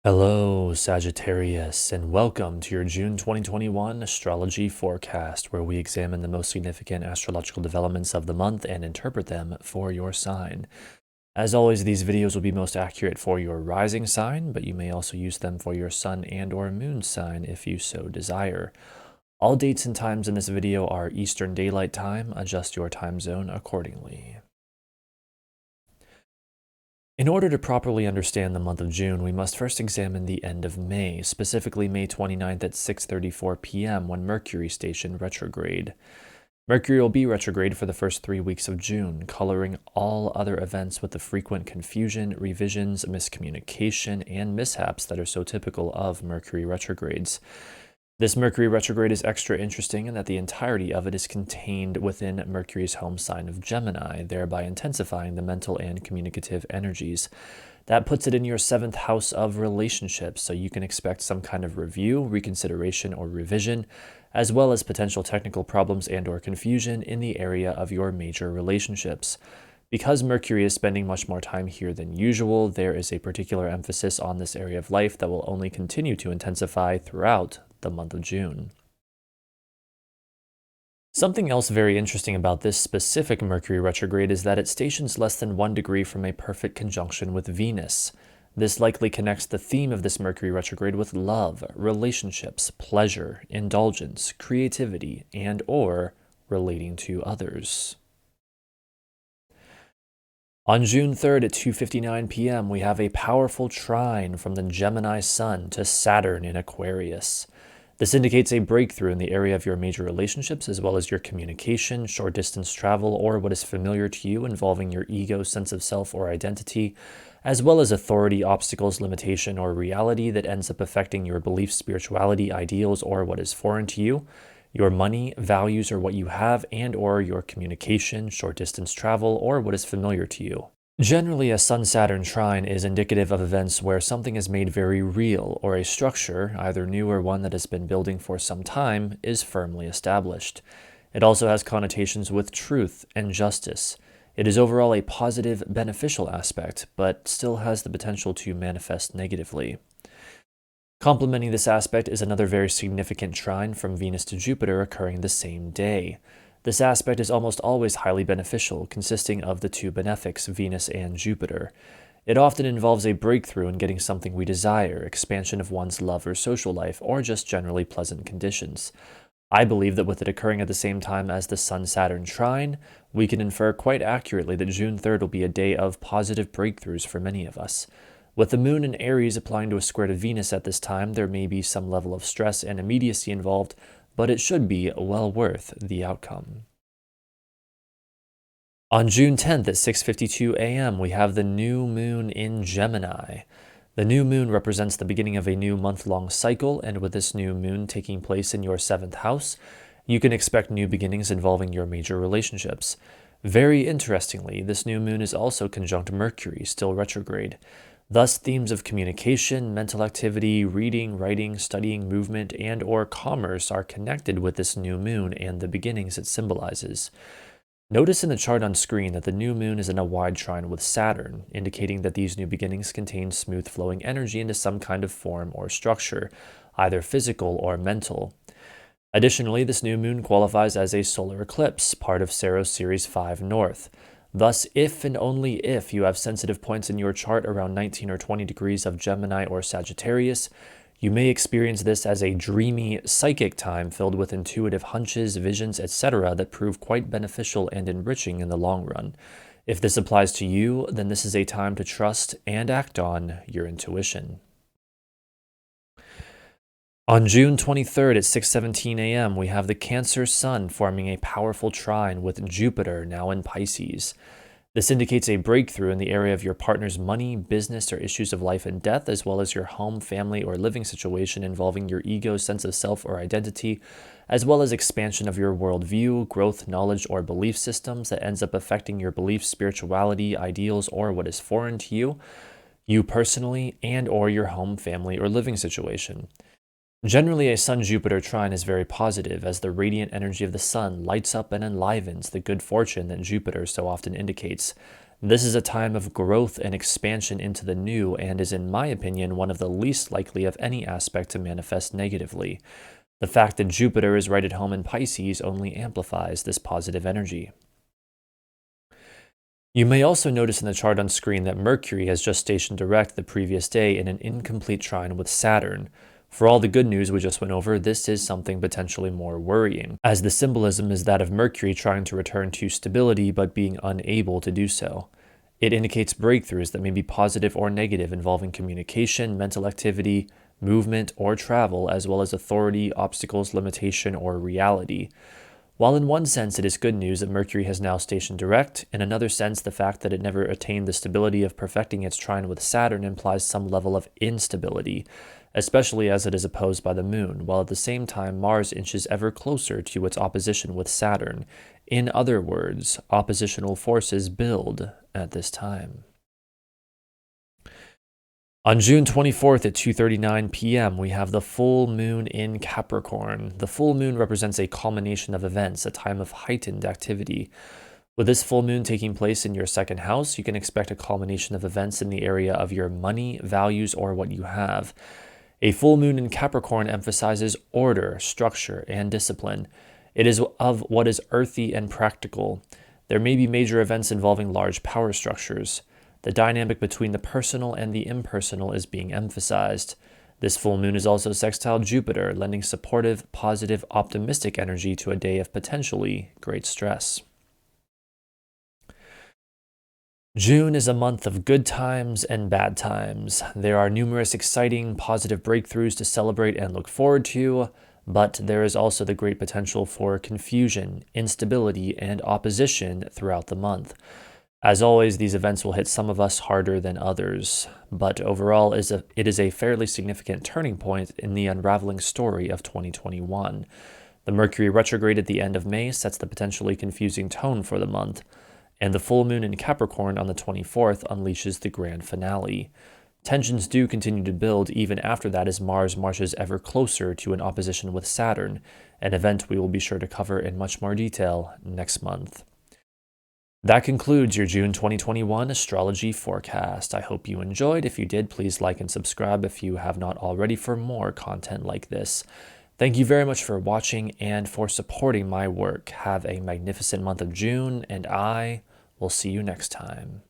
Hello, Sagittarius, and welcome to your June 2021 astrology forecast, where we examine the most significant astrological developments of the month and interpret them for your sign. As always, these videos will be most accurate for your rising sign, but you may also use them for your sun and or moon sign if you so desire. All dates and times in this video are Eastern Daylight Time. Adjust your time zone accordingly. In order to properly understand the month of June, we must first examine the end of May, specifically May 29th at 6:34 p.m. when Mercury stationed retrograde. Mercury will be retrograde for the first 3 weeks of June, coloring all other events with the frequent confusion, revisions, miscommunication, and mishaps that are so typical of Mercury retrogrades. This Mercury retrograde is extra interesting in that the entirety of it is contained within Mercury's home sign of Gemini, thereby intensifying the mental and communicative energies. That puts it in your 7th house of relationships, so you can expect some kind of review, reconsideration, or revision, as well as potential technical problems and or confusion in the area of your major relationships. Because Mercury is spending much more time here than usual, there is a particular emphasis on this area of life that will only continue to intensify throughout the month of June. Something else very interesting about this specific Mercury retrograde is that it stations less than 1 degree from a perfect conjunction with Venus. This likely connects the theme of this Mercury retrograde with love, relationships, pleasure, indulgence, creativity, and or relating to others. On June 3rd at 2:59 p.m., we have a powerful trine from the Gemini Sun to Saturn in Aquarius. This indicates a breakthrough in the area of your major relationships, as well as your communication, short distance travel, or what is familiar to you involving your ego, sense of self, or identity, as well as authority, obstacles, limitation, or reality that ends up affecting your beliefs, spirituality, ideals, or what is foreign to you, your money, values, or what you have, and or your communication, short distance travel, or what is familiar to you. Generally, a Sun-Saturn trine is indicative of events where something is made very real, or a structure, either new or one that has been building for some time, is firmly established. It also has connotations with truth and justice. It is overall a positive, beneficial aspect, but still has the potential to manifest negatively. Complementing this aspect is another very significant trine from Venus to Jupiter occurring the same day. This aspect is almost always highly beneficial, consisting of the two benefics, Venus and Jupiter. It often involves a breakthrough in getting something we desire, expansion of one's love or social life, or just generally pleasant conditions. I believe that with it occurring at the same time as the Sun-Saturn trine, we can infer quite accurately that June 3rd will be a day of positive breakthroughs for many of us. With the moon in Aries applying to a square to Venus at this time, there may be some level of stress and immediacy involved, but it should be well worth the outcome. On June 10th at 6:52 a.m., we have the new moon in Gemini. The new moon represents the beginning of a new month-long cycle, and with this new moon taking place in your 7th house, you can expect new beginnings involving your major relationships. Very interestingly, this new moon is also conjunct Mercury, still retrograde. Thus, themes of communication, mental activity, reading, writing, studying, movement, and or commerce are connected with this new moon and the beginnings it symbolizes. Notice in the chart on screen that the new moon is in a wide trine with Saturn, indicating that these new beginnings contain smooth flowing energy into some kind of form or structure, either physical or mental. Additionally, this new moon qualifies as a solar eclipse, part of Saros Series 5 North. Thus, if and only if you have sensitive points in your chart around 19 or 20 degrees of Gemini or Sagittarius, you may experience this as a dreamy, psychic time filled with intuitive hunches, visions, etc. that prove quite beneficial and enriching in the long run. If this applies to you, then this is a time to trust and act on your intuition. On June 23rd at 6:17 a.m., we have the Cancer Sun forming a powerful trine with Jupiter, now in Pisces. This indicates a breakthrough in the area of your partner's money, business, or issues of life and death, as well as your home, family, or living situation involving your ego, sense of self, or identity, as well as expansion of your worldview, growth, knowledge, or belief systems that ends up affecting your beliefs, spirituality, ideals, or what is foreign to you personally, and or your home, family, or living situation. Generally, a Sun-Jupiter trine is very positive, as the radiant energy of the Sun lights up and enlivens the good fortune that Jupiter so often indicates. This is a time of growth and expansion into the new and is, in my opinion, one of the least likely of any aspect to manifest negatively. The fact that Jupiter is right at home in Pisces only amplifies this positive energy. You may also notice in the chart on screen that Mercury has just stationed direct the previous day in an incomplete trine with Saturn. For all the good news we just went over, this is something potentially more worrying, as the symbolism is that of Mercury trying to return to stability but being unable to do so. It indicates breakthroughs that may be positive or negative involving communication, mental activity, movement, or travel, as well as authority, obstacles, limitation, or reality. While in one sense it is good news that Mercury has now stationed direct, in another sense the fact that it never attained the stability of perfecting its trine with Saturn implies some level of instability, especially as it is opposed by the Moon, while at the same time Mars inches ever closer to its opposition with Saturn. In other words, oppositional forces build at this time. On June 24th at 2:39 p.m., we have the full moon in Capricorn. The full moon represents a culmination of events, a time of heightened activity. With this full moon taking place in your second house, you can expect a culmination of events in the area of your money, values, or what you have. A full moon in Capricorn emphasizes order, structure, and discipline. It is of what is earthy and practical. There may be major events involving large power structures. The dynamic between the personal and the impersonal is being emphasized. This full moon is also sextile Jupiter, lending supportive, positive, optimistic energy to a day of potentially great stress. June is a month of good times and bad times. There are numerous exciting, positive breakthroughs to celebrate and look forward to, but there is also the great potential for confusion, instability, and opposition throughout the month. As always, these events will hit some of us harder than others, but overall it is a fairly significant turning point in the unraveling story of 2021. The Mercury retrograde at the end of May sets the potentially confusing tone for the month, and the full moon in Capricorn on the 24th unleashes the grand finale. Tensions do continue to build even after that as Mars marches ever closer to an opposition with Saturn, an event we will be sure to cover in much more detail next month. That concludes your June 2021 astrology forecast. I hope you enjoyed. If you did, please like and subscribe if you have not already for more content like this. Thank you very much for watching and for supporting my work. Have a magnificent month of June, and I will see you next time.